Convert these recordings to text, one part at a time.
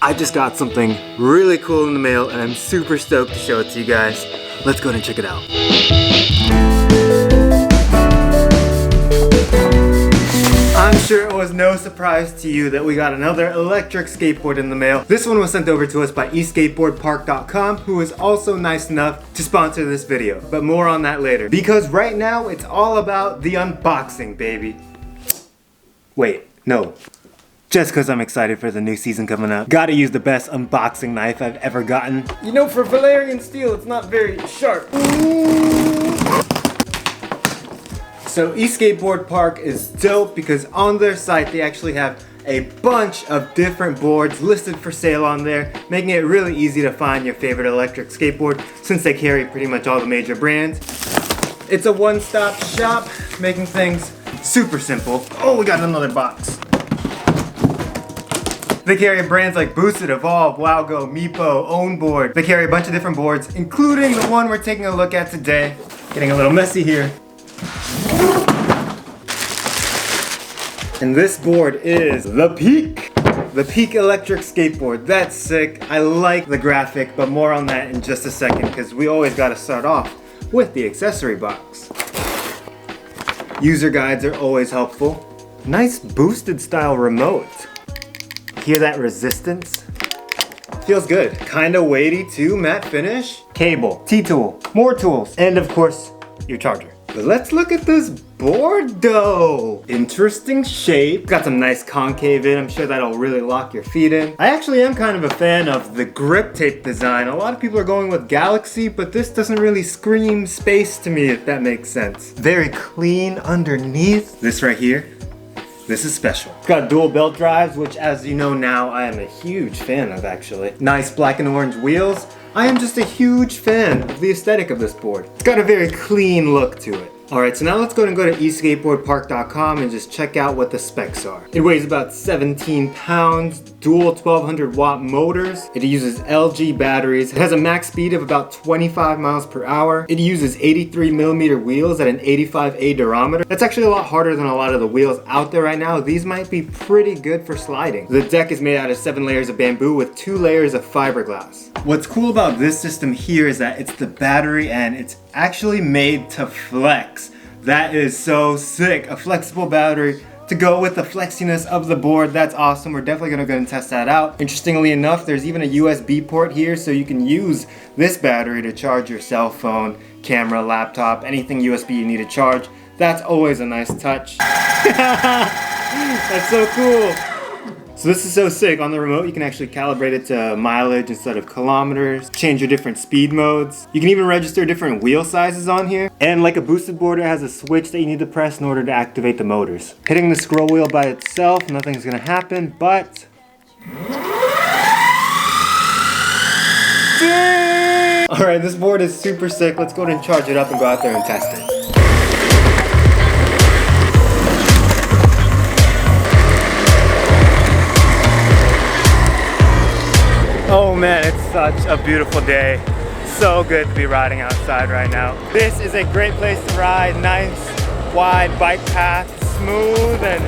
I just got something really cool in the mail and I'm super stoked to show it to you guys. Let's go ahead and check it out. I'm sure it was no surprise to you that we got another electric skateboard in the mail. This one was sent over to us by eSkateboardpark.com, who was also nice enough to sponsor this video. But more on that later. Because right now, it's all about the unboxing, baby. Wait, no. Just because I'm excited for the new season coming up. Gotta use the best unboxing knife I've ever gotten. You know, for Valerian steel, it's not very sharp. So eSkateboard Park is dope because on their site they actually have a bunch of different boards listed for sale on there, making it really easy to find your favorite electric skateboard since they carry pretty much all the major brands. It's a one-stop shop, making things super simple. Oh, we got another box. They carry brands like Boosted, Evolve, Wowgo, Meepo, Ownboard. They carry a bunch of different boards, including the one we're taking a look at today. Getting a little messy here. And this board is the Peak. The Peak electric skateboard. That's sick. I like the graphic, but more on that in just a second because we always got to start off with the accessory box. User guides are always helpful. Nice boosted style remote. Hear that resistance? Feels good. Kinda weighty too, matte finish. Cable, T-tool, more tools, and of course, your charger. But let's look at this board though. Interesting shape. Got some nice concave in. I'm sure that'll really lock your feet in. I actually am kind of a fan of the grip tape design. A lot of people are going with Galaxy, but this doesn't really scream space to me, if that makes sense. Very clean underneath. This right here, this is special. It's got dual belt drives, which as you know now, I am a huge fan of actually. Nice black and orange wheels. I am just a huge fan of the aesthetic of this board. It's got a very clean look to it. Alright, so now let's go ahead and go to eSkateboardpark.com and just check out what the specs are. It weighs about 17 pounds, dual 1200 watt motors. It uses LG batteries. It has a max speed of about 25 miles per hour. It uses 83 millimeter wheels at an 85A durometer. That's actually a lot harder than a lot of the wheels out there right now. These might be pretty good for sliding. The deck is made out of 7 layers of bamboo with 2 layers of fiberglass. What's cool about this system here is that it's the battery and it's actually made to flex. That is so sick. A flexible battery to go with the flexiness of the board. That's awesome. We're definitely gonna go and test that out. Interestingly enough, there's even a USB port here so you can use this battery to charge your cell phone, camera, laptop, anything USB you need to charge. That's always a nice touch. That's so cool. So this is so sick. On the remote, you can actually calibrate it to mileage instead of kilometers, change your different speed modes. You can even register different wheel sizes on here. And like a boosted board, it has a switch that you need to press in order to activate the motors. Hitting the scroll wheel by itself, nothing's gonna happen, but... Alright, this board is super sick. Let's go ahead and charge it up and go out there and test it. Oh man, it's such a beautiful day. So good to be riding outside right now. This is a great place to ride. Nice, wide bike path, smooth and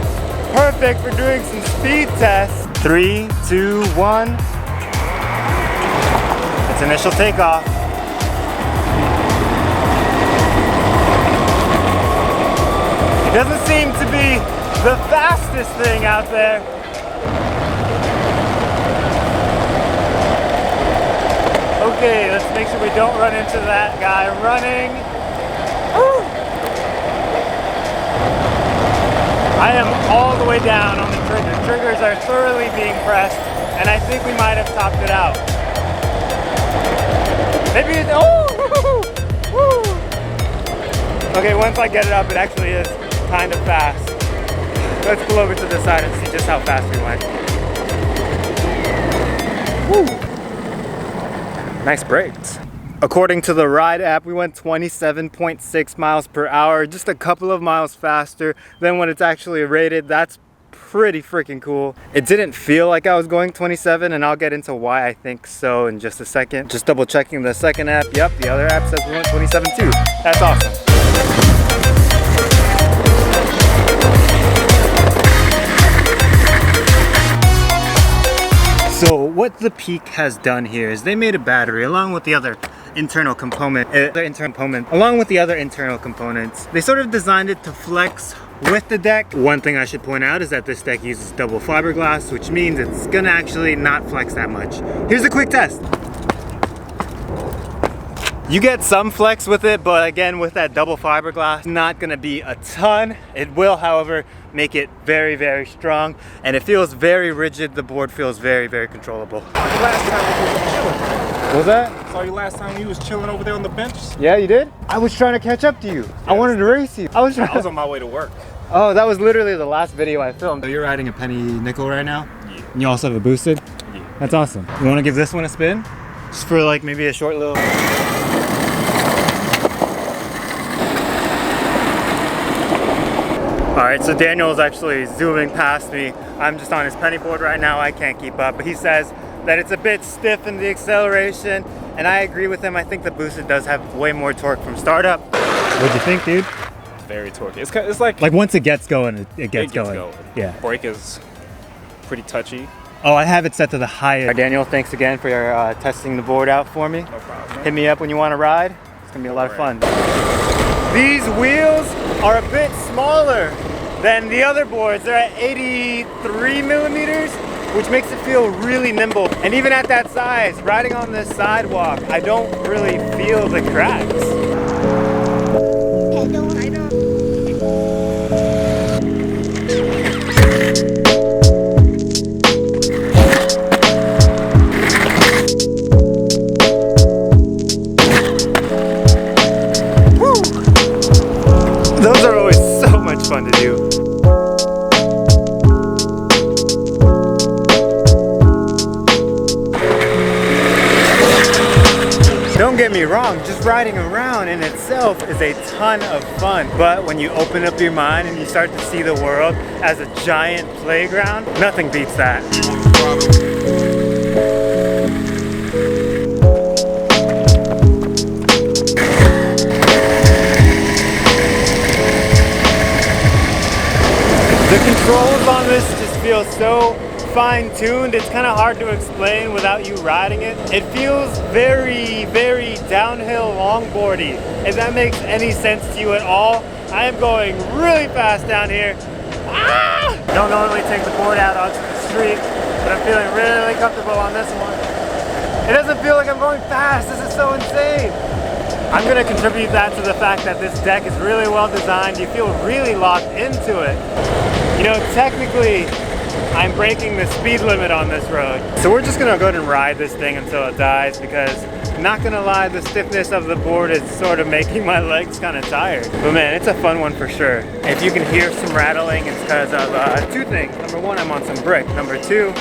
perfect for doing some speed tests. 3, 2, 1. It's initial takeoff. It doesn't seem to be the fastest thing out there. Okay, let's make sure we don't run into that guy running. Woo! I am all the way down on the trigger. Triggers are thoroughly being pressed, and I think we might have topped it out. Maybe it's, oh! Woo! Okay, once I get it up, it actually is kind of fast. Let's pull over to the side and see just how fast we went. Woo! Nice brakes. According to the Ride app, we went 27.6 miles per hour, just a couple of miles faster than what it's actually rated. That's pretty freaking cool. It didn't feel like I was going 27, and I'll get into why I think so in just a second. Just double checking the second app. Yep, the other app says we went 27 too. That's awesome. So what the Peak has done here is they made a battery along with the other internal components. They sort of designed it to flex with the deck. One thing I should point out is that this deck uses double fiberglass, which means it's gonna actually not flex that much. Here's a quick test. You get some flex with it, but again, with that double fiberglass, not gonna be a ton. It will, however, make it very, very strong, and it feels very rigid. The board feels very, very controllable. Last time you was chilling. What was that? Saw you last time you was chilling over there on the bench. Yeah, you did? I was trying to catch up to you. Yes. I wanted to race you. I was on my way to work. Oh, that was literally the last video I filmed. So you're riding a penny nickel right now? Yeah. And you also have it boosted? Yeah. That's awesome. You wanna give this one a spin? Just for like maybe a short little... Alright, so Daniel is actually zooming past me. I'm just on his penny board right now. I can't keep up, but he says that it's a bit stiff in the acceleration, and I agree with him. I think the boosted does have way more torque from startup. What'd you think, dude? Very torquey. It's like once it gets going, it gets going. Yeah. Brake is pretty touchy. Oh, I have it set to the highest. Right, Daniel, thanks again for your testing the board out for me. No problem. Hit me up when you want to ride. It's gonna be a lot of fun. These wheels are a bit smaller than the other boards. They're at 83 millimeters, which makes it feel really nimble. And even at that size, riding on this sidewalk, I don't really feel the cracks. Those are always so much fun to do. Don't get me wrong, just riding around in itself is a ton of fun. But when you open up your mind and you start to see the world as a giant playground, nothing beats that. The controls on this just feel so fine-tuned. It's kind of hard to explain without you riding it. It feels very, very downhill longboardy. If that makes any sense to you at all, I am going really fast down here. Ah! Don't normally take the board out onto the street, but I'm feeling really comfortable on this one. It doesn't feel like I'm going fast. This is so insane. I'm gonna contribute that to the fact that this deck is really well designed. You feel really locked into it. You know, technically, I'm breaking the speed limit on this road. So we're just gonna go ahead and ride this thing until it dies, because not gonna lie, the stiffness of the board is sort of making my legs kind of tired. But man, it's a fun one for sure. If you can hear some rattling, it's because of two things. Number one, I'm on some brick. Number two,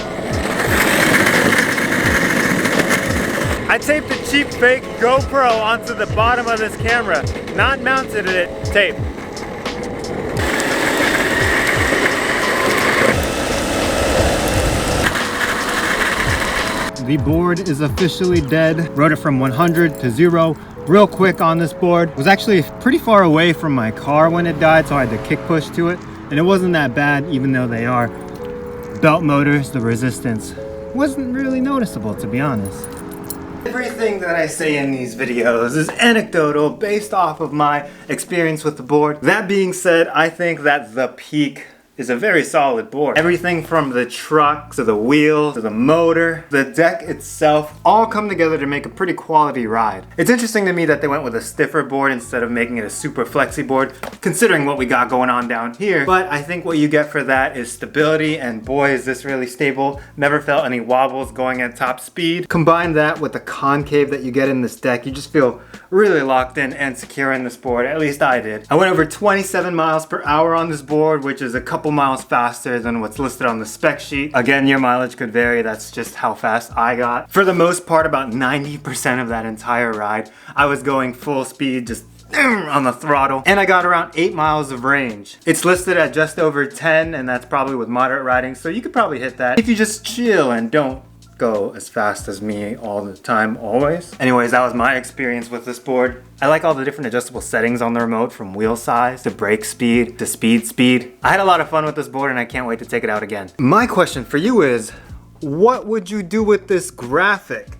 I taped a cheap fake GoPro onto the bottom of this camera, not mounted it, taped. The board is officially dead. Rode it from 100 to 0 real quick on this board. Was actually pretty far away from my car when it died, so I had to kick push to it. And it wasn't that bad, even though they are belt motors. The resistance wasn't really noticeable, to be honest. Everything that I say in these videos is anecdotal based off of my experience with the board. That being said, I think that the Peak is a very solid board. Everything from the truck to the wheel to the motor, the deck itself, all come together to make a pretty quality ride. It's interesting to me that they went with a stiffer board instead of making it a super flexy board, considering what we got going on down here. But I think what you get for that is stability, and boy is this really stable. Never felt any wobbles going at top speed. Combine that with the concave that you get in this deck, you just feel really locked in and secure in this board. At least I did. I went over 27 miles per hour on this board, which is a couple miles faster than what's listed on the spec sheet. Again, your mileage could vary. That's just how fast I got. For the most part, about 90% of that entire ride, I was going full speed, just on the throttle, and I got around 8 miles of range. It's listed at just over 10, and that's probably with moderate riding, so you could probably hit that if you just chill and don't go as fast as me all the time, always. Anyways, that was my experience with this board. I like all the different adjustable settings on the remote, from wheel size to brake speed to speed. I had a lot of fun with this board, and I can't wait to take it out again. My question for you is, What would you do with this graphic?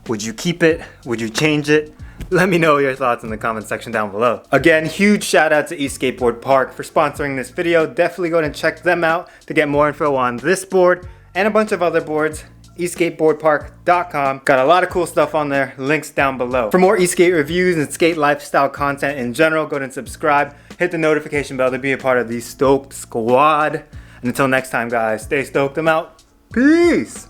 Would you keep it? Would you change it? Let me know your thoughts in the comment section down below. Again, huge shout out to eSkateboard Park for sponsoring this video. Definitely go and check them out to get more info on this board and a bunch of other boards. eSkateboardpark.com. Got a lot of cool stuff on there. Links down below. For more eSkate reviews and skate lifestyle content in general, go and subscribe. Hit the notification bell to be a part of the Stoked Squad. And until next time, guys, stay stoked. I'm out. Peace.